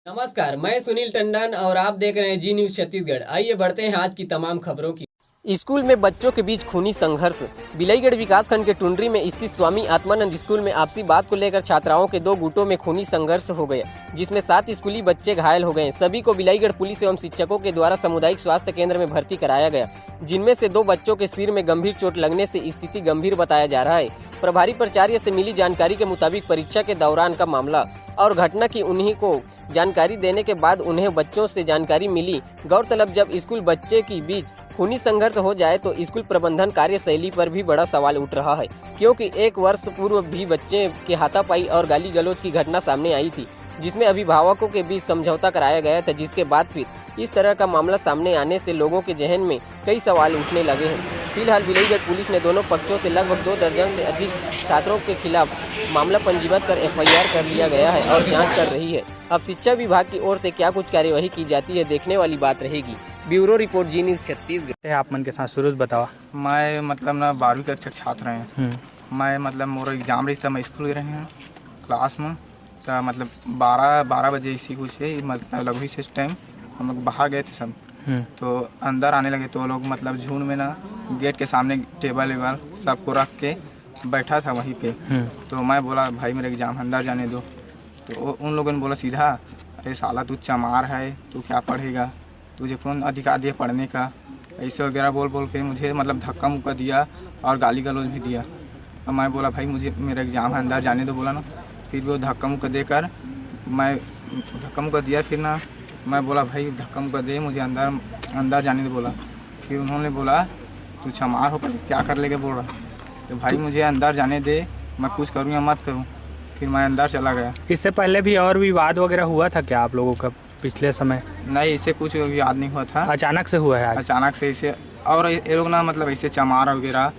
नमस्कार, मैं सुनील टंडन और आप देख रहे हैं जी न्यूज़ छत्तीसगढ़। आइए बढ़ते हैं आज की तमाम खबरों की। स्कूल में बच्चों के बीच खूनी संघर्ष। बिलाईगढ़ विकासखंड के टुंडरी में स्थित स्वामी आत्मानंद स्कूल में आपसी बात को लेकर छात्राओं के दो गुटों में खूनी संघर्ष हो गया, जिसमें 7 स्कूली बच्चे घायल हो गए। सभी को बिलाईगढ़ पुलिस एवं शिक्षकों के द्वारा सामुदायिक स्वास्थ्य केंद्र में भर्ती कराया गया, जिनमें से 2 बच्चों के सिर में गंभीर चोट लगने से स्थिति गंभीर बताया जा रहा है। प्रभारी प्राचार्य से मिली जानकारी के मुताबिक परीक्षा के दौरान का मामला और घटना की उन्हीं को जानकारी देने के बाद उन्हें बच्चों से जानकारी मिली। गौरतलब, जब स्कूल बच्चे के बीच खूनी संघर्ष हो जाए तो स्कूल प्रबंधन कार्यशैली पर भी बड़ा सवाल उठ रहा है, क्योंकि 1 वर्ष पूर्व भी बच्चे के हाथापाई और गाली गलौज की घटना सामने आई थी, जिसमें अभिभावकों के बीच समझौता कराया गया था, जिसके बाद फिर इस तरह का मामला सामने आने से लोगों के जहन में कई सवाल उठने लगे हैं। फिलहाल बिलाईगढ़ पुलिस ने दोनों पक्षों से लगभग 2 दर्जन से अधिक छात्रों के खिलाफ मामला पंजीबद्ध कर FIR कर लिया गया है और जांच कर रही है। अब शिक्षा विभाग की ओर से क्या कुछ कार्यवाही की जाती है, देखने वाली बात रहेगी। ब्यूरो रिपोर्ट, जी न्यूज़ छत्तीसगढ़। आप मन के साथ शुरू बतावा। मैं मतलब ना 12वीं कक्षा छात्र हैं। मैं मतलब मोर एग्जाम रही था, मैं स्कूल रहे हैं क्लास में, तो मतलब 12 बजे इसी कुछ है, मतलब लगभग से टाइम हम लोग बाहर गए थे सब। तो अंदर आने लगे तो लोग मतलब झुंड में ना गेट के सामने टेबल वेबल सबको रख के बैठा था वहीं पे। तो मैं बोला भाई मेरा एग्जाम अंदर जाने दो। तो उन लोगों ने बोला सीधा, अरे साला तू चमार है, तू क्या पढ़ेगा, तुझे कौन अधिकार दिया पढ़ने का, ऐसे वगैरह बोल बोल के मुझे मतलब धक्का मुक्का दिया और गाली गलौज भी दिया। और मैं बोला भाई मुझे मेरा एग्ज़ाम है अंदर जाने दो, बोला ना। फिर वो धक्का मुक्का देकर मैं धक्का मुक्का दिया, फिर ना मैं बोला भाई धक्का मुक्का दे मुझे अंदर जाने दो बोला। फिर उन्होंने बोला तू चमार होकर क्या कर लेके बोल रहा, तो भाई मुझे अंदर जाने दे, मैं कुछ करूँ या मत करूँ। फिर मैं अंदर चला गया। इससे पहले भी और विवाद वगैरह हुआ था क्या आप लोगों का पिछले समय? नहीं, इससे कुछ याद नहीं हुआ था, अचानक से हुआ है आज? अचानक से इसे। और ये लोग ना मतलब ऐसे चमार वगैरह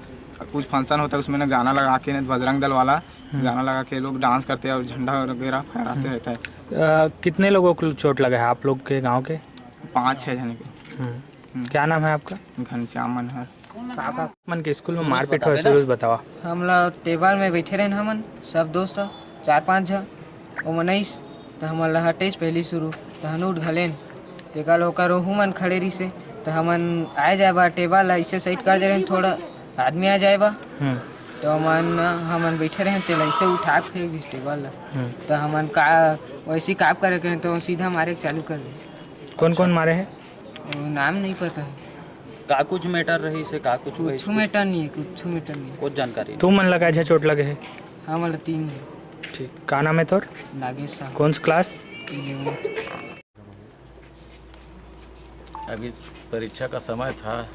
कुछ फंक्शन होता है उसमें ना गाना लगा के ना बजरंग दल वाला गाना लगा के लोग डांस करते हैं और झंडा वगैरह फहराते रहता है। कितने लोगों को चोट लगा है आप लोग के गांव के? 5-6 जने के। क्या नाम है आपका? घनश्याम मनहर। मन के स्कूल में मारपीट हुआ, शुरू बतावा। हम लोग टेबल में बैठे रहे हमन सब दोस्त 4-5 झन ओ मनीष, तो हमन ला हटेस पहली शुरू तो हन उठ घलेन तेकल होकर ओहू मन खड़े रही से, तो हमन आए जाए बा टेबल ला ऐसे साइड कर दे रहे, थोड़ा आदमी आ जाए बा तो हमन बैठे रहे तेल ऐसे उठा के फेंक दी टेबल ला। तो हमन का वैसे काम करे के तो सीधा मारे चालू कर दे। कौन कौन मारे हैं? नाम नहीं पता है, का कुछ मैटर रही से का कुछ कुछ मैटर नहीं है, कुछ मैटर नहीं। कुछ जानकारी तू मन लगा है चोट लगे है? हमन 3 ठीक, का नाम है तोर? नागेश साहब। कौन सी क्लास? 11। अभी परीक्षा का समय था,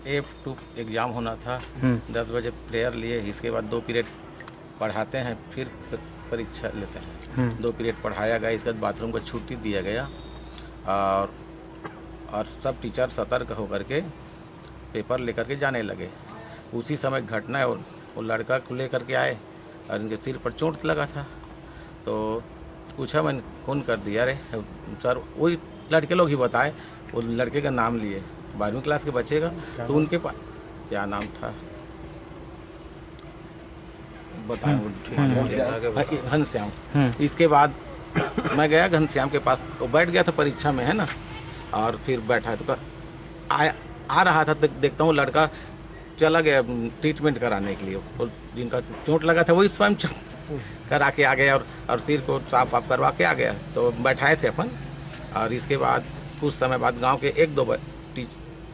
F2 एग्ज़ाम होना था। 10 बजे प्रेयर लिए, इसके बाद 2 पीरियड पढ़ाते हैं, फिर परीक्षा लेते हैं। 2 पीरियड पढ़ाया गया, इसके बाद बाथरूम को छुट्टी दिया गया और सब टीचर सतर्क होकर के पेपर लेकर के जाने लगे। उसी समय घटना है, वो लड़का को लेकर के आए और इनके सिर पर चोट लगा था। तो पूछा, मैंने फ़ोन कर दिया, अरे सर वही लड़के लोग ही बताए, वो लड़के का नाम लिए 12वीं क्लास के बच्चे का, तो उनके पास क्या नाम था बताएं, घनश्याम। इसके बाद मैं गया घनश्याम के पास, वो बैठ गया था परीक्षा में, है ना, और फिर बैठा है तो आ रहा था, देखता हूँ लड़का चला गया ट्रीटमेंट कराने के लिए। और जिनका चोट लगा था वही स्वयं करा के आ गया और सिर को साफ करवा के आ गया। तो बैठाए थे अपन, और इसके बाद कुछ समय बाद गांव के 1-2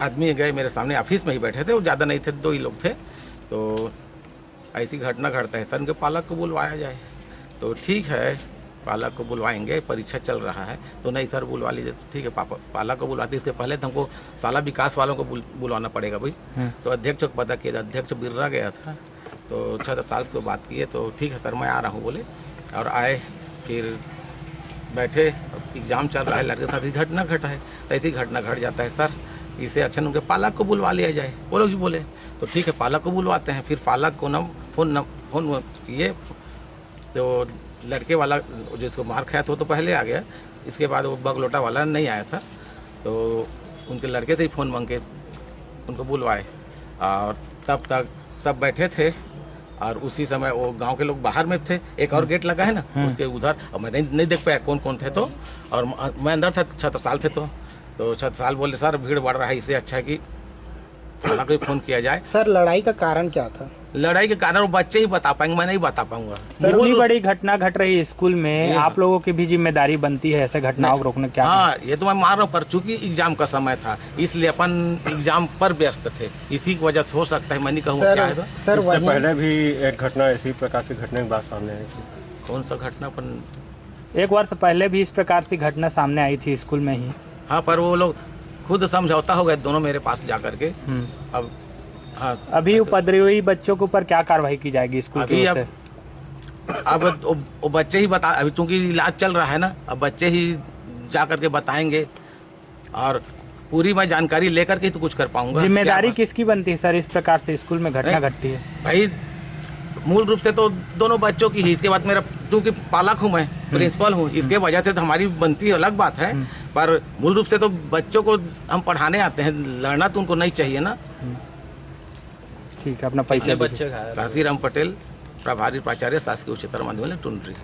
आदमी गए मेरे सामने, ऑफिस में ही बैठे थे, वो ज़्यादा नहीं थे, 2 ही लोग थे। तो ऐसी घटना घटता है, सर उनके पालक को बुलवाया जाए। तो ठीक है, पालक को बुलवाएंगे, परीक्षा चल रहा है। तो नहीं सर बुलवा लीजिए। तो ठीक है, पालक को बुलवाते, इसके पहले तो हमको शाला विकास वालों को बुलवाना पड़ेगा भाई। तो अध्यक्ष को पता किया, अध्यक्ष बिर्रा गया था, तो 6 साल से बात किए, तो ठीक है सर मैं आ रहा हूँ बोले, और आए। फिर बैठे, एग्ज़ाम चल रहा है, लड़के के साथ ही घटना घटा है, तो ऐसी घटना घट जाता है सर, इसे अच्छा उनके पालक को बुलवा लिया जाए। वो लोग भी बोले तो ठीक है पालक को बुलवाते हैं। फिर पालक को फोन किए, तो लड़के वाला जिसको मार खाया था वो तो पहले आ गया, इसके बाद वो बगलोटा वाला नहीं आया था, तो उनके लड़के से ही फ़ोन मांग के उनको बुलवाए। और तब तक सब बैठे थे और उसी समय वो गांव के लोग बाहर में थे, एक और गेट लगा है ना उसके उधर, और मैं नहीं देख पाया कौन कौन थे, तो और मैं अंदर था, छत्रसाल थे, तो छत्रसाल बोले सर भीड़ बढ़ रहा है, इससे अच्छा है कि थाना को फोन किया जाए। सर लड़ाई का कारण क्या था? लड़ाई के कारण वो बच्चे ही बता पाएंगे, मैं नहीं बता पाऊंगा। इतनी बड़ी घटना घट रही है स्कूल में, आप लोगों की भी जिम्मेदारी बनती है ऐसे घटनाओं को रोकने। क्या हाँ, ये तो मैं मान रहा हूँ, पर चूंकि एग्जाम का समय था इसलिए अपन एग्जाम पर व्यस्त थे, इसी की वजह से हो सकता है, मैं नहीं कहूँगा क्या है। तो सर इससे पहले भी एक घटना इसी प्रकार से घटने की बात सामने आई थी। कौन सा घटना? अपन 1 वर्ष पहले भी इस प्रकार की घटना सामने आई थी स्कूल में ही। हाँ, पर वो लोग खुद समझौता हो गए दोनों मेरे पास जा करके। अब हाँ, अभी उपद्रवी बच्चों के ऊपर क्या कार्रवाई की जाएगी स्कूल की ओर से? अब वो बच्चे ही बता, अभी चूंकि इलाज चल रहा है ना, अब बच्चे ही जा करके बताएंगे, और पूरी मैं जानकारी लेकर के तो कुछ कर पाऊंगा। जिम्मेदारी किसकी बनती है सर इस प्रकार से स्कूल में घटना घटती है? भाई मूल रूप से तो दोनों बच्चों की ही, इसके बाद मेरा चूंकि पालक हूँ, मैं प्रिंसिपल हूँ, इसके वजह से तो हमारी बनती है, अलग बात है, पर मूल रूप से तो बच्चों को हम पढ़ाने आते हैं, लड़ना तो उनको नहीं चाहिए ना। ठीक है, अपना परिचय। बच्चे घायल। काशीराम पटेल, प्रभारी प्राचार्य शासकीय उच्चतर माध्यमिक टुंडरी।